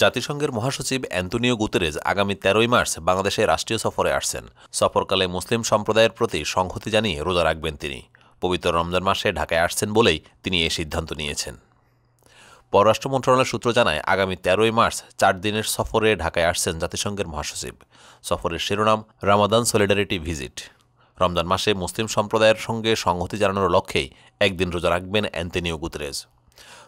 জাতিসংঘের মহাসচিব Antonio Guterres আগামী ১৩ই মার্চ বাংলাদেশে রাষ্ট্রীয় সফরে আসছেন। সফরকালে মুসলিম সম্প্রদায়ের প্রতি সংহতি জানিয়ে রোজা রাখবেন তিনি। পবিত্র রমজান মাসে ঢাকায় আসছেন বলেই তিনি এই সিদ্ধান্ত নিয়েছেন। পররাষ্ট্র মন্ত্রণালয়ের সূত্র জানায়, আগামী ১৩ই মার্চ ৪ দিনের সফরে ঢাকায় আসছেন জাতিসংঘের মহাসচিব। সফরের শিরোনাম রামাদান সলিডারিটি ভিজিট। রমজান মাসে মুসলিম সম্প্রদায়ের সঙ্গে সংহতি জানানোর লক্ষ্যেই একদিন রোজা রাখবেন অ্যান্তোনিও গুতেরেস।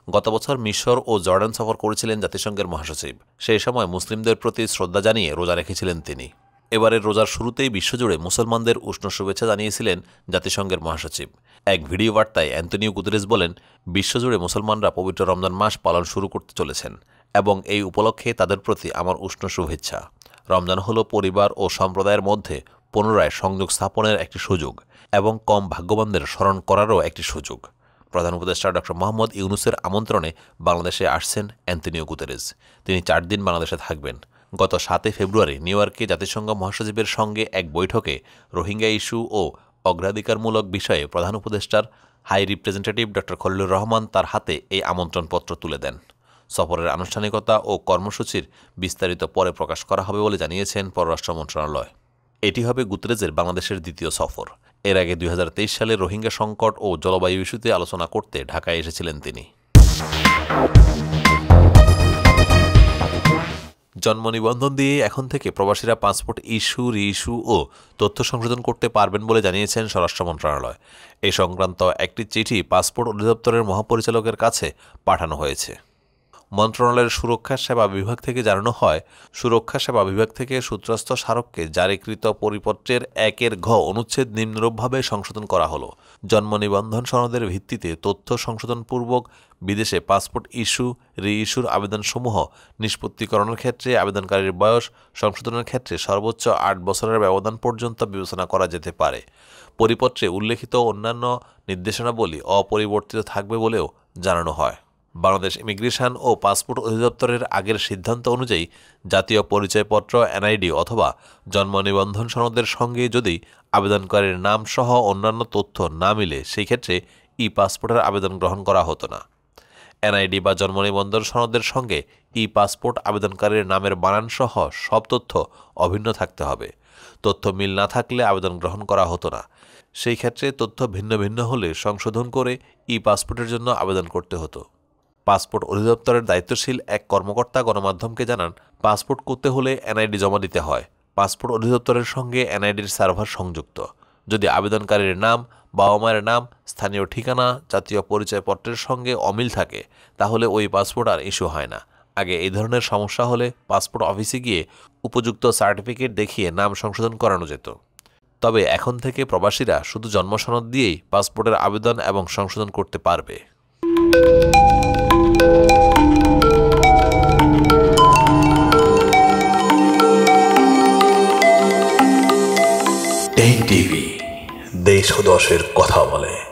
গত বছর মিশর ও জর্ডান সফর করেছিলেন জাতিসংঘের মহাসচিব। সেই সময় মুসলিমদের প্রতি শ্রদ্ধা জানিয়ে রোজা রেখেছিলেন তিনি। এবারের রোজার শুরুতেই বিশ্বজুড়ে মুসলমানদের উষ্ণ শুভেচ্ছা জানিয়েছিলেন জাতিসংঘের মহাসচিব। এক ভিডিও বার্তায় অ্যান্তোনিও গুতেরেস বলেন, বিশ্বজুড়ে মুসলমানরা পবিত্র রমজান মাস পালন শুরু করতে চলেছেন এবং এই উপলক্ষে তাদের প্রতি আমার উষ্ণ শুভেচ্ছা। রমজান হল পরিবার ও সম্প্রদায়ের মধ্যে পুনরায় সংযোগ স্থাপনের একটি সুযোগ এবং কম ভাগ্যবানদের স্মরণ করারও একটি সুযোগ। প্রধান উপদেষ্টা ড. মোহাম্মদ ইউনূসের আমন্ত্রণে বাংলাদেশে আসছেন অ্যান্তোনিও গুতেরেস। তিনি ৪ দিন বাংলাদেশে থাকবেন। গত ৭ ফেব্রুয়ারি নিউ ইয়র্কে জাতিসংঘ মহাসচিবের সঙ্গে এক বৈঠকে রোহিঙ্গা ইস্যু ও অগ্রাধিকারমূলক বিষয়ে প্রধান উপদেষ্টার হাই রিপ্রেজেন্টেটিভ ড. খলিলুর রহমান তার হাতে এই আমন্ত্রণপত্র তুলে দেন। সফরের আনুষ্ঠানিকতা ও কর্মসূচির বিস্তারিত পরে প্রকাশ করা হবে বলে জানিয়েছেন পররাষ্ট্র মন্ত্রণালয়। এটি হবে গুতেরেসের বাংলাদেশের দ্বিতীয় সফর। এর আগে ২০২৩ সালে রোহিঙ্গা সংকট ও জলবায়ু ইস্যুতে আলোচনা করতে ঢাকায় এসেছিলেন তিনি। জন্ম নিবন্ধন দিয়ে এখন থেকে প্রবাসীরা পাসপোর্ট ইস্যু, রি-ইস্যু ও তথ্য সংশোধন করতে পারবেন বলে জানিয়েছেন স্বরাষ্ট্র মন্ত্রণালয়। এ সংক্রান্ত একটি চিঠি পাসপোর্ট অধিদপ্তরের মহাপরিচালকের কাছে পাঠানো হয়েছে। মন্ত্রণালয়ের সুরক্ষা সেবা বিভাগ থেকে জানানো হয়, সুরক্ষা সেবা বিভাগ থেকে সূত্রস্থ স্মারককে জারিকৃত পরিপত্রের ১ ঘ অনুচ্ছেদ নিম্নরূপভাবে সংশোধন করা হলো। জন্ম নিবন্ধন সনদের ভিত্তিতে তথ্য সংশোধনপূর্বক বিদেশে পাসপোর্ট ইস্যু, রি-ইস্যুর আবেদনসমূহ নিষ্পত্তিকরণের ক্ষেত্রে আবেদনকারীর বয়স সংশোধনের ক্ষেত্রে সর্বোচ্চ ৮ বছরের ব্যবধান পর্যন্ত বিবেচনা করা যেতে পারে। পরিপত্রে উল্লেখিত অন্যান্য নির্দেশনাবলী অপরিবর্তিত থাকবে বলেও জানানো হয়। বাংলাদেশ ইমিগ্রেশন ও পাসপোর্ট অধিদপ্তরের আগের সিদ্ধান্ত অনুযায়ী জাতীয় পরিচয়পত্র, এনআইডি অথবা জন্ম নিবন্ধন সনদের সঙ্গে যদি আবেদনকারীর নাম সহ অন্যান্য তথ্য না মিলে, সেই ক্ষেত্রে ই পাসপোর্টের আবেদন গ্রহণ করা হতো না। এনআইডি বা জন্ম নিবন্ধন সনদের সঙ্গে ই পাসপোর্ট আবেদনকারীর নামের বানান সহ সব তথ্য অভিন্ন থাকতে হবে। তথ্য মিল না থাকলে আবেদন গ্রহণ করা হতো না। সেই ক্ষেত্রে তথ্য ভিন্ন ভিন্ন হলে সংশোধন করে ই পাসপোর্টের জন্য আবেদন করতে হতো। পাসপোর্ট অধিদপ্তরের দায়িত্বশীল এক কর্মকর্তা গণমাধ্যমকে জানান, পাসপোর্ট করতে হলে এনআইডি জমা দিতে হয়। পাসপোর্ট অধিদপ্তরের সঙ্গে এনআইডির সার্ভার সংযুক্ত। যদি আবেদনকারীর নাম, বাবা মায়ের নাম, স্থানীয় ঠিকানা জাতীয় পরিচয়পত্রের সঙ্গে অমিল থাকে, তাহলে ওই পাসপোর্ট আর ইস্যু হয় না। আগে এই ধরনের সমস্যা হলে পাসপোর্ট অফিসে গিয়ে উপযুক্ত সার্টিফিকেট দেখিয়ে নাম সংশোধন করানো যেত। তবে এখন থেকে প্রবাসীরা শুধু জন্মসনদ দিয়েই পাসপোর্টের আবেদন এবং সংশোধন করতে পারবে। টেক টিভি, দেশ ও দশের কথা বলে।